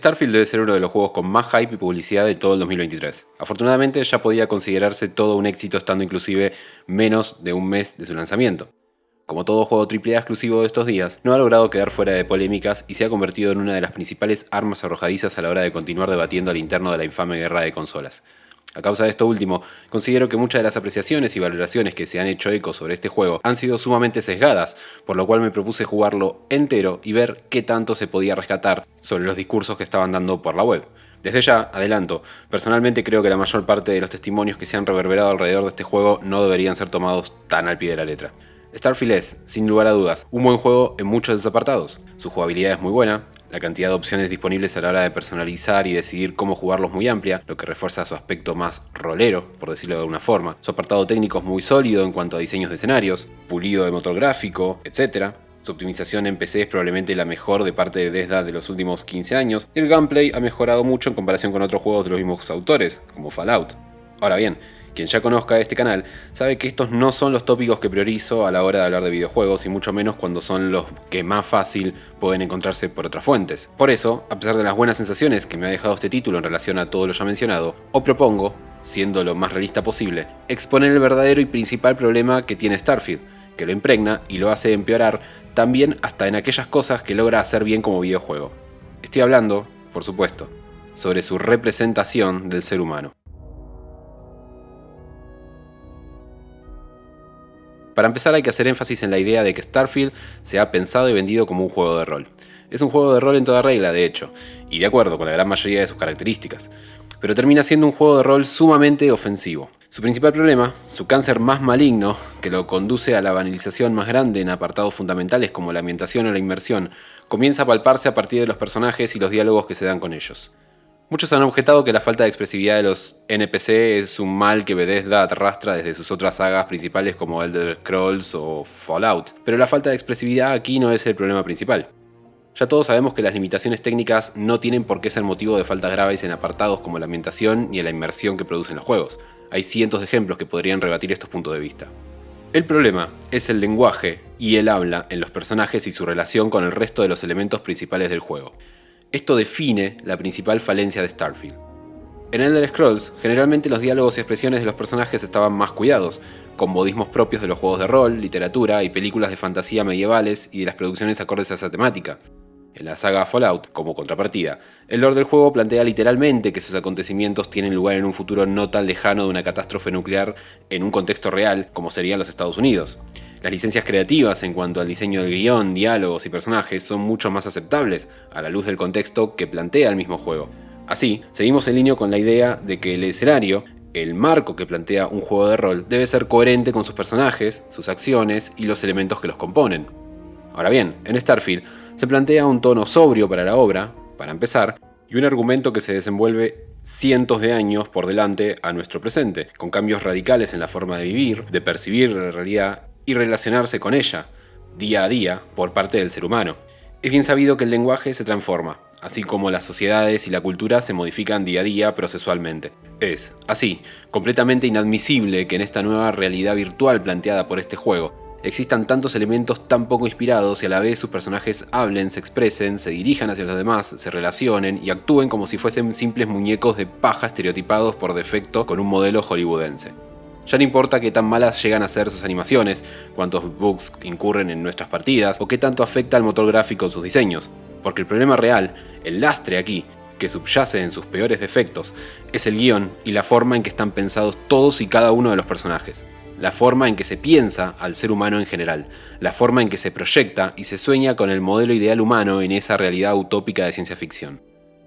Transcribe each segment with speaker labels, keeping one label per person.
Speaker 1: Starfield debe ser uno de los juegos con más hype y publicidad de todo el 2023. Afortunadamente ya podía considerarse todo un éxito estando inclusive menos de un mes de su lanzamiento. Como todo juego AAA exclusivo de estos días, no ha logrado quedar fuera de polémicas y se ha convertido en una de las principales armas arrojadizas a la hora de continuar debatiendo al interno de la infame guerra de consolas. A causa de esto último, considero que muchas de las apreciaciones y valoraciones que se han hecho eco sobre este juego han sido sumamente sesgadas, por lo cual me propuse jugarlo entero y ver qué tanto se podía rescatar sobre los discursos que estaban dando por la web. Desde ya, adelanto, personalmente creo que la mayor parte de los testimonios que se han reverberado alrededor de este juego no deberían ser tomados tan al pie de la letra. Starfield es, sin lugar a dudas, un buen juego en muchos de sus apartados. Su jugabilidad es muy buena, la cantidad de opciones disponibles a la hora de personalizar y decidir cómo jugarlo es muy amplia, lo que refuerza su aspecto más rolero, por decirlo de alguna forma. Su apartado técnico es muy sólido en cuanto a diseños de escenarios, pulido de motor gráfico, etc. Su optimización en PC es probablemente la mejor de parte de Bethesda de los últimos 15 años, y el gameplay ha mejorado mucho en comparación con otros juegos de los mismos autores, como Fallout. Ahora bien, quien ya conozca este canal sabe que estos no son los tópicos que priorizo a la hora de hablar de videojuegos y mucho menos cuando son los que más fácil pueden encontrarse por otras fuentes. Por eso, a pesar de las buenas sensaciones que me ha dejado este título en relación a todo lo ya mencionado, os propongo, siendo lo más realista posible, exponer el verdadero y principal problema que tiene Starfield, que lo impregna y lo hace empeorar también hasta en aquellas cosas que logra hacer bien como videojuego. Estoy hablando, por supuesto, sobre su representación del ser humano. Para empezar hay que hacer énfasis en la idea de que Starfield se ha pensado y vendido como un juego de rol. Es un juego de rol en toda regla, de hecho, y de acuerdo con la gran mayoría de sus características, pero termina siendo un juego de rol sumamente ofensivo. Su principal problema, su cáncer más maligno, que lo conduce a la banalización más grande en apartados fundamentales como la ambientación o la inmersión, comienza a palparse a partir de los personajes y los diálogos que se dan con ellos. Muchos han objetado que la falta de expresividad de los NPC es un mal que Bethesda arrastra desde sus otras sagas principales como Elder Scrolls o Fallout, pero la falta de expresividad aquí no es el problema principal. Ya todos sabemos que las limitaciones técnicas no tienen por qué ser motivo de faltas graves en apartados como la ambientación ni en la inmersión que producen los juegos. Hay cientos de ejemplos que podrían rebatir estos puntos de vista. El problema es el lenguaje y el habla en los personajes y su relación con el resto de los elementos principales del juego. Esto define la principal falencia de Starfield. En Elder Scrolls, generalmente los diálogos y expresiones de los personajes estaban más cuidados, con modismos propios de los juegos de rol, literatura y películas de fantasía medievales y de las producciones acordes a esa temática. En la saga Fallout, como contrapartida, el lore del juego plantea literalmente que sus acontecimientos tienen lugar en un futuro no tan lejano de una catástrofe nuclear en un contexto real como serían los Estados Unidos. Las licencias creativas en cuanto al diseño del guión, diálogos y personajes son mucho más aceptables a la luz del contexto que plantea el mismo juego. Así, seguimos en línea con la idea de que el escenario, el marco que plantea un juego de rol, debe ser coherente con sus personajes, sus acciones y los elementos que los componen. Ahora bien, en Starfield se plantea un tono sobrio para la obra, para empezar, y un argumento que se desenvuelve cientos de años por delante a nuestro presente, con cambios radicales en la forma de vivir, de percibir la realidad y relacionarse con ella, día a día, por parte del ser humano. Es bien sabido que el lenguaje se transforma, así como las sociedades y la cultura se modifican día a día procesualmente. Es, así, completamente inadmisible que en esta nueva realidad virtual planteada por este juego, existan tantos elementos tan poco inspirados y a la vez sus personajes hablen, se expresen, se dirijan hacia los demás, se relacionen y actúen como si fuesen simples muñecos de paja estereotipados por defecto con un modelo hollywoodense. Ya no importa qué tan malas llegan a ser sus animaciones, cuántos bugs incurren en nuestras partidas o qué tanto afecta al motor gráfico en sus diseños, porque el problema real, el lastre aquí, que subyace en sus peores defectos, es el guión y la forma en que están pensados todos y cada uno de los personajes. La forma en que se piensa al ser humano en general, la forma en que se proyecta y se sueña con el modelo ideal humano en esa realidad utópica de ciencia ficción.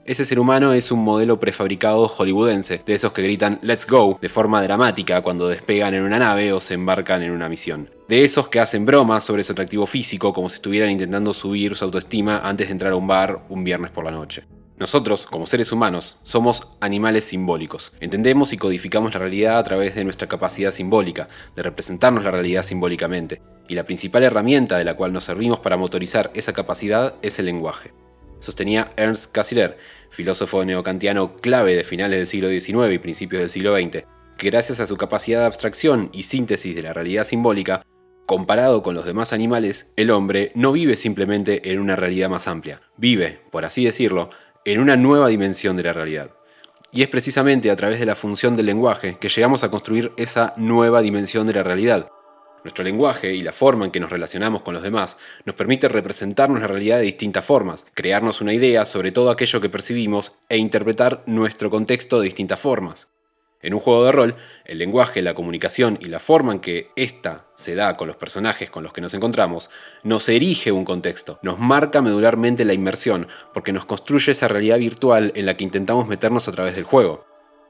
Speaker 1: Ese ser humano es un modelo prefabricado hollywoodense, de esos que gritan "Let's go" de forma dramática cuando despegan en una nave o se embarcan en una misión. De esos que hacen bromas sobre su atractivo físico como si estuvieran intentando subir su autoestima antes de entrar a un bar un viernes por la noche. Nosotros, como seres humanos, somos animales simbólicos. Entendemos y codificamos la realidad a través de nuestra capacidad simbólica, de representarnos la realidad simbólicamente, y la principal herramienta de la cual nos servimos para motorizar esa capacidad es el lenguaje. Sostenía Ernst Cassirer, filósofo neokantiano clave de finales del siglo XIX y principios del siglo XX, que gracias a su capacidad de abstracción y síntesis de la realidad simbólica, comparado con los demás animales, el hombre no vive simplemente en una realidad más amplia, vive, por así decirlo, en una nueva dimensión de la realidad. Y es precisamente a través de la función del lenguaje que llegamos a construir esa nueva dimensión de la realidad. Nuestro lenguaje y la forma en que nos relacionamos con los demás nos permite representarnos la realidad de distintas formas, crearnos una idea sobre todo aquello que percibimos e interpretar nuestro contexto de distintas formas. En un juego de rol, el lenguaje, la comunicación y la forma en que ésta se da con los personajes con los que nos encontramos, nos erige un contexto, nos marca medularmente la inmersión, porque nos construye esa realidad virtual en la que intentamos meternos a través del juego.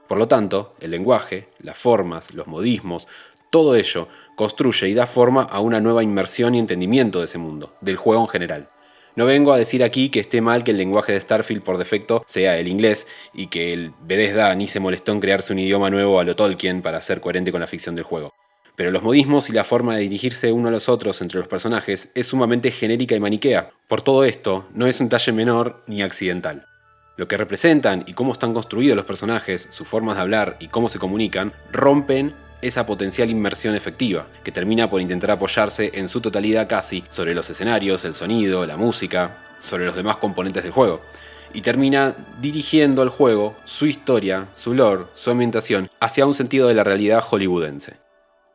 Speaker 1: Por lo tanto, el lenguaje, las formas, los modismos, todo ello construye y da forma a una nueva inmersión y entendimiento de ese mundo, del juego en general. No vengo a decir aquí que esté mal que el lenguaje de Starfield por defecto sea el inglés y que el Bethesda ni se molestó en crearse un idioma nuevo a lo Tolkien para ser coherente con la ficción del juego. Pero los modismos y la forma de dirigirse uno a los otros entre los personajes es sumamente genérica y maniquea. Por todo esto, no es un detalle menor ni accidental. Lo que representan y cómo están construidos los personajes, sus formas de hablar y cómo se comunican, rompen esa potencial inmersión efectiva, que termina por intentar apoyarse en su totalidad casi sobre los escenarios, el sonido, la música, sobre los demás componentes del juego, y termina dirigiendo al juego, su historia, su lore, su ambientación, hacia un sentido de la realidad hollywoodense.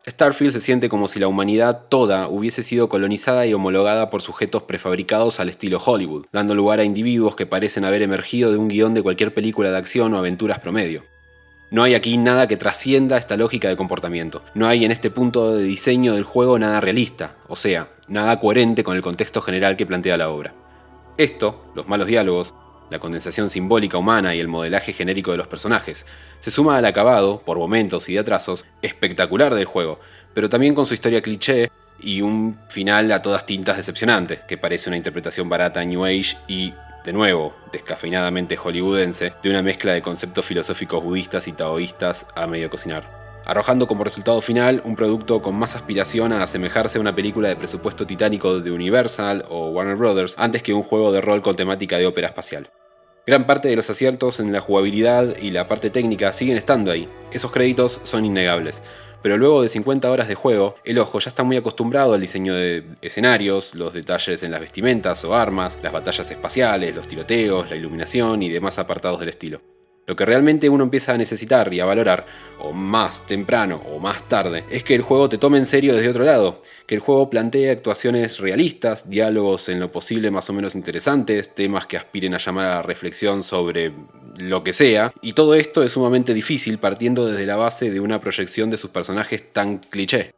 Speaker 1: Starfield se siente como si la humanidad toda hubiese sido colonizada y homologada por sujetos prefabricados al estilo Hollywood, dando lugar a individuos que parecen haber emergido de un guión de cualquier película de acción o aventuras promedio. No hay aquí nada que trascienda esta lógica de comportamiento. No hay en este punto de diseño del juego nada realista, o sea, nada coherente con el contexto general que plantea la obra. Esto, los malos diálogos, la condensación simbólica humana y el modelaje genérico de los personajes, se suma al acabado, por momentos y de atrasos, espectacular del juego, pero también con su historia cliché y un final a todas tintas decepcionante, que parece una interpretación barata New Age y, de nuevo, descafeinadamente hollywoodense, de una mezcla de conceptos filosóficos budistas y taoístas a medio cocinar, arrojando como resultado final un producto con más aspiración a asemejarse a una película de presupuesto titánico de Universal o Warner Bros. Antes que un juego de rol con temática de ópera espacial. Gran parte de los aciertos en la jugabilidad y la parte técnica siguen estando ahí, esos créditos son innegables. Pero luego de 50 horas de juego, el ojo ya está muy acostumbrado al diseño de escenarios, los detalles en las vestimentas o armas, las batallas espaciales, los tiroteos, la iluminación y demás apartados del estilo. Lo que realmente uno empieza a necesitar y a valorar, o más temprano o más tarde, es que el juego te tome en serio desde otro lado, que el juego plantee actuaciones realistas, diálogos en lo posible más o menos interesantes, temas que aspiren a llamar a la reflexión sobre lo que sea, y todo esto es sumamente difícil partiendo desde la base de una proyección de sus personajes tan cliché.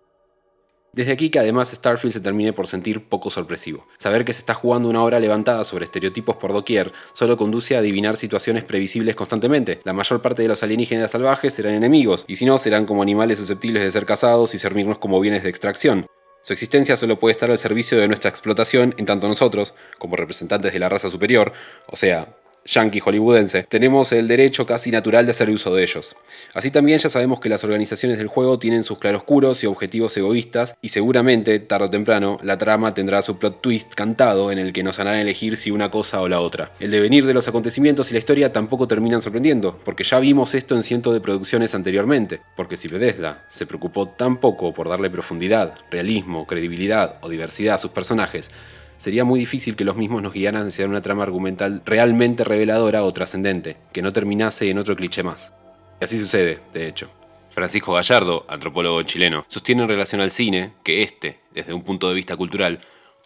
Speaker 1: Desde aquí que además Starfield se termine por sentir poco sorpresivo. Saber que se está jugando una obra levantada sobre estereotipos por doquier solo conduce a adivinar situaciones previsibles constantemente. La mayor parte de los alienígenas salvajes serán enemigos, y si no, serán como animales susceptibles de ser cazados y servirnos como bienes de extracción. Su existencia solo puede estar al servicio de nuestra explotación en tanto nosotros, como representantes de la raza superior, o sea, yankee hollywoodense, tenemos el derecho casi natural de hacer uso de ellos. Así también ya sabemos que las organizaciones del juego tienen sus claroscuros y objetivos egoístas, y seguramente, tarde o temprano, la trama tendrá su plot twist cantado en el que nos harán elegir si una cosa o la otra. El devenir de los acontecimientos y la historia tampoco terminan sorprendiendo, porque ya vimos esto en cientos de producciones anteriormente, porque si Bethesda se preocupó tan poco por darle profundidad, realismo, credibilidad o diversidad a sus personajes, sería muy difícil que los mismos nos guiaran hacia una trama argumental realmente reveladora o trascendente, que no terminase en otro cliché más. Y así sucede, de hecho. Francisco Gallardo, antropólogo chileno, sostiene en relación al cine que desde un punto de vista cultural,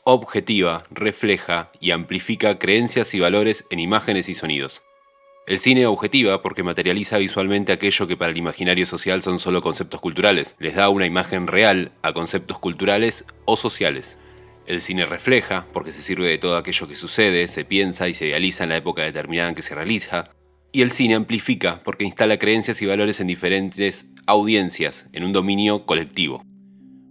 Speaker 1: objetiva, refleja y amplifica creencias y valores en imágenes y sonidos. El cine objetiva porque materializa visualmente aquello que para el imaginario social son solo conceptos culturales, les da una imagen real a conceptos culturales o sociales. El cine refleja, porque se sirve de todo aquello que sucede, se piensa y se idealiza en la época determinada en que se realiza. Y el cine amplifica, porque instala creencias y valores en diferentes audiencias, en un dominio colectivo.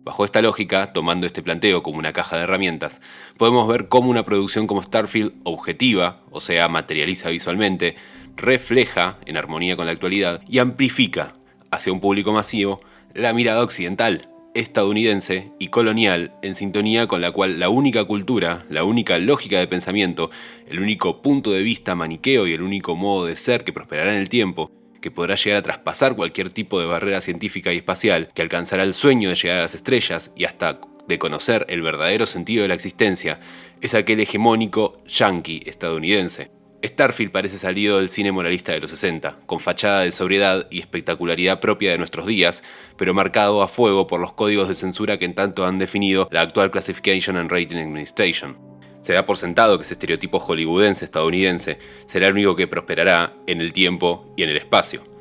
Speaker 1: Bajo esta lógica, tomando este planteo como una caja de herramientas, podemos ver cómo una producción como Starfield, objetiva, o sea, materializa visualmente, refleja, en armonía con la actualidad, y amplifica, hacia un público masivo, la mirada occidental, estadounidense y colonial, en sintonía con la cual la única cultura, la única lógica de pensamiento, el único punto de vista maniqueo y el único modo de ser que prosperará en el tiempo, que podrá llegar a traspasar cualquier tipo de barrera científica y espacial, que alcanzará el sueño de llegar a las estrellas y hasta de conocer el verdadero sentido de la existencia, es aquel hegemónico yanqui estadounidense. Starfield parece salido del cine moralista de los 60, con fachada de sobriedad y espectacularidad propia de nuestros días, pero marcado a fuego por los códigos de censura que en tanto han definido la actual Classification and Rating Administration. Se da por sentado que ese estereotipo hollywoodense estadounidense será el único que prosperará en el tiempo y en el espacio.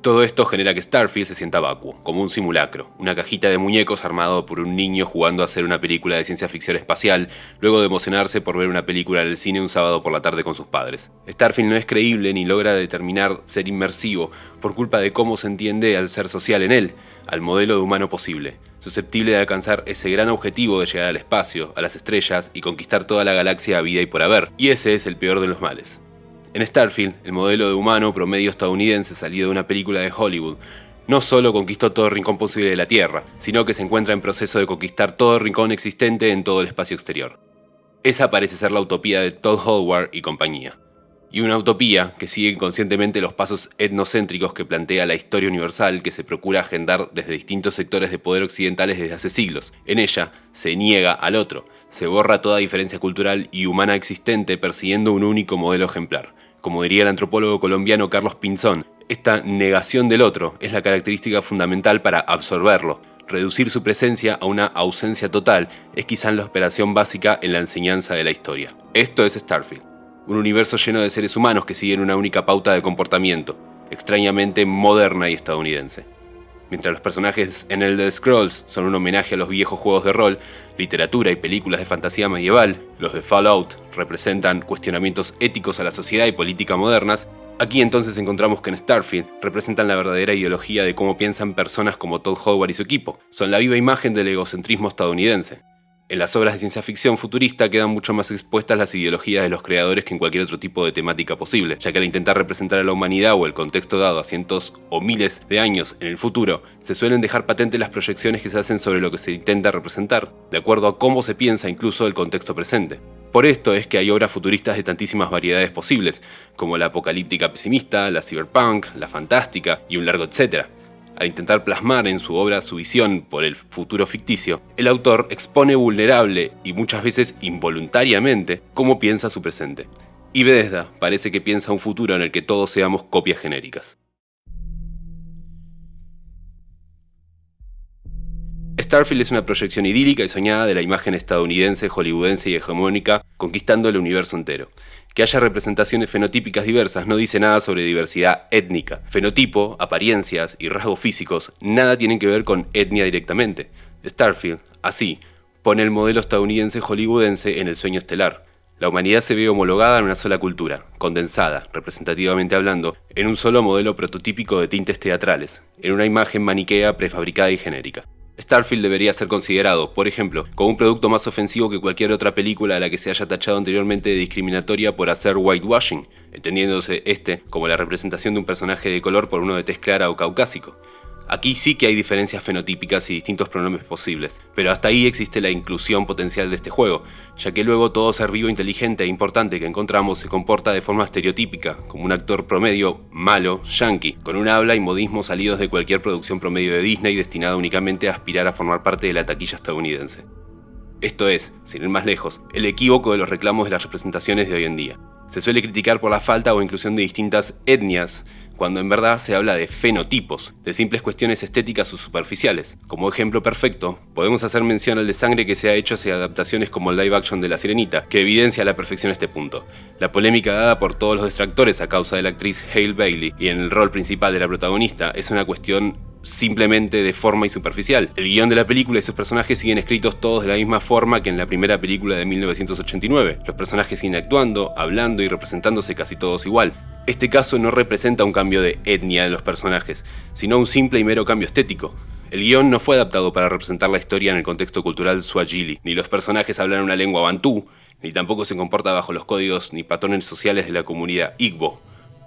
Speaker 1: Todo esto genera que Starfield se sienta vacuo, como un simulacro, una cajita de muñecos armado por un niño jugando a hacer una película de ciencia ficción espacial, luego de emocionarse por ver una película en el cine un sábado por la tarde con sus padres. Starfield no es creíble ni logra determinar ser inmersivo por culpa de cómo se entiende al ser social en él, al modelo de humano posible, susceptible de alcanzar ese gran objetivo de llegar al espacio, a las estrellas y conquistar toda la galaxia a vida y por haber. Y ese es el peor de los males. En Starfield, el modelo de humano promedio estadounidense salido de una película de Hollywood no solo conquistó todo rincón posible de la Tierra, sino que se encuentra en proceso de conquistar todo rincón existente en todo el espacio exterior. Esa parece ser la utopía de Todd Howard y compañía. Y una utopía que sigue inconscientemente los pasos etnocéntricos que plantea la historia universal que se procura agendar desde distintos sectores de poder occidentales desde hace siglos. En ella se niega al otro, se borra toda diferencia cultural y humana existente persiguiendo un único modelo ejemplar. Como diría el antropólogo colombiano Carlos Pinzón, esta negación del otro es la característica fundamental para absorberlo. Reducir su presencia a una ausencia total es quizá la operación básica en la enseñanza de la historia. Esto es Starfield, un universo lleno de seres humanos que siguen una única pauta de comportamiento, extrañamente moderna y estadounidense. Mientras los personajes en Elder Scrolls son un homenaje a los viejos juegos de rol, literatura y películas de fantasía medieval, los de Fallout representan cuestionamientos éticos a la sociedad y política modernas, aquí entonces encontramos que en Starfield representan la verdadera ideología de cómo piensan personas como Todd Howard y su equipo. Son la viva imagen del egocentrismo estadounidense. En las obras de ciencia ficción futurista quedan mucho más expuestas las ideologías de los creadores que en cualquier otro tipo de temática posible, ya que al intentar representar a la humanidad o el contexto dado a cientos o miles de años en el futuro, se suelen dejar patentes las proyecciones que se hacen sobre lo que se intenta representar, de acuerdo a cómo se piensa incluso el contexto presente. Por esto es que hay obras futuristas de tantísimas variedades posibles, como la apocalíptica pesimista, la cyberpunk, la fantástica y un largo etcétera. Al intentar plasmar en su obra su visión por el futuro ficticio, el autor expone vulnerable y muchas veces involuntariamente cómo piensa su presente. Y Bethesda parece que piensa un futuro en el que todos seamos copias genéricas. Starfield es una proyección idílica y soñada de la imagen estadounidense, hollywoodense y hegemónica, conquistando el universo entero. Que haya representaciones fenotípicas diversas no dice nada sobre diversidad étnica. Fenotipo, apariencias y rasgos físicos nada tienen que ver con etnia directamente. Starfield, así, pone el modelo estadounidense hollywoodense en el sueño estelar. La humanidad se ve homologada en una sola cultura, condensada, representativamente hablando, en un solo modelo prototípico de tintes teatrales, en una imagen maniquea prefabricada y genérica. Starfield debería ser considerado, por ejemplo, como un producto más ofensivo que cualquier otra película a la que se haya tachado anteriormente de discriminatoria por hacer whitewashing, entendiéndose como la representación de un personaje de color por uno de tez clara o caucásico. Aquí sí que hay diferencias fenotípicas y distintos pronombres posibles, pero hasta ahí existe la inclusión potencial de este juego, ya que luego todo ser vivo inteligente e importante que encontramos se comporta de forma estereotípica, como un actor promedio, malo, yankee, con un habla y modismos salidos de cualquier producción promedio de Disney destinada únicamente a aspirar a formar parte de la taquilla estadounidense. Esto es, sin ir más lejos, el equívoco de los reclamos de las representaciones de hoy en día. Se suele criticar por la falta o inclusión de distintas etnias, cuando en verdad se habla de fenotipos, de simples cuestiones estéticas o superficiales. Como ejemplo perfecto, podemos hacer mención al desangre que se ha hecho hacia adaptaciones como el live action de La Sirenita, que evidencia a la perfección este punto. La polémica dada por todos los detractores a causa de la actriz Halle Bailey y en el rol principal de la protagonista es una cuestión simplemente de forma y superficial. El guión de la película y sus personajes siguen escritos todos de la misma forma que en la primera película de 1989. Los personajes siguen actuando, hablando y representándose casi todos igual. Este caso no representa un cambio de etnia de los personajes, sino un simple y mero cambio estético. El guión no fue adaptado para representar la historia en el contexto cultural swahili, ni los personajes hablan una lengua bantú, ni tampoco se comporta bajo los códigos ni patrones sociales de la comunidad Igbo,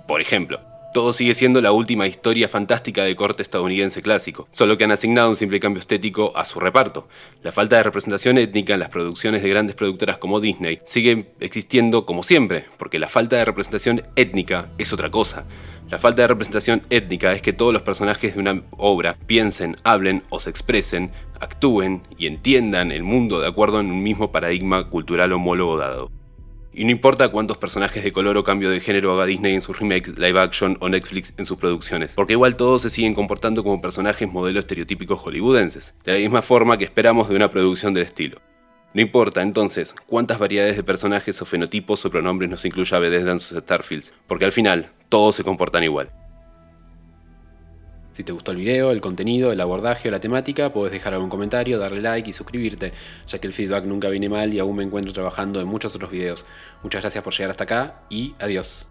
Speaker 1: por ejemplo. Todo sigue siendo la última historia fantástica de corte estadounidense clásico, solo que han asignado un simple cambio estético a su reparto. La falta de representación étnica en las producciones de grandes productoras como Disney sigue existiendo como siempre, porque la falta de representación étnica es otra cosa. La falta de representación étnica es que todos los personajes de una obra piensen, hablen o se expresen, actúen y entiendan el mundo de acuerdo en un mismo paradigma cultural homólogo dado. Y no importa cuántos personajes de color o cambio de género haga Disney en sus remakes, live action o Netflix en sus producciones, porque igual todos se siguen comportando como personajes modelo estereotípicos hollywoodenses, de la misma forma que esperamos de una producción del estilo. No importa, entonces, cuántas variedades de personajes o fenotipos o pronombres nos incluya Bethesda en sus Starfields, porque al final, todos se comportan igual. Si te gustó el video, el contenido, el abordaje o la temática, puedes dejar algún comentario, darle like y suscribirte, ya que el feedback nunca viene mal y aún me encuentro trabajando en muchos otros videos. Muchas gracias por llegar hasta acá y adiós.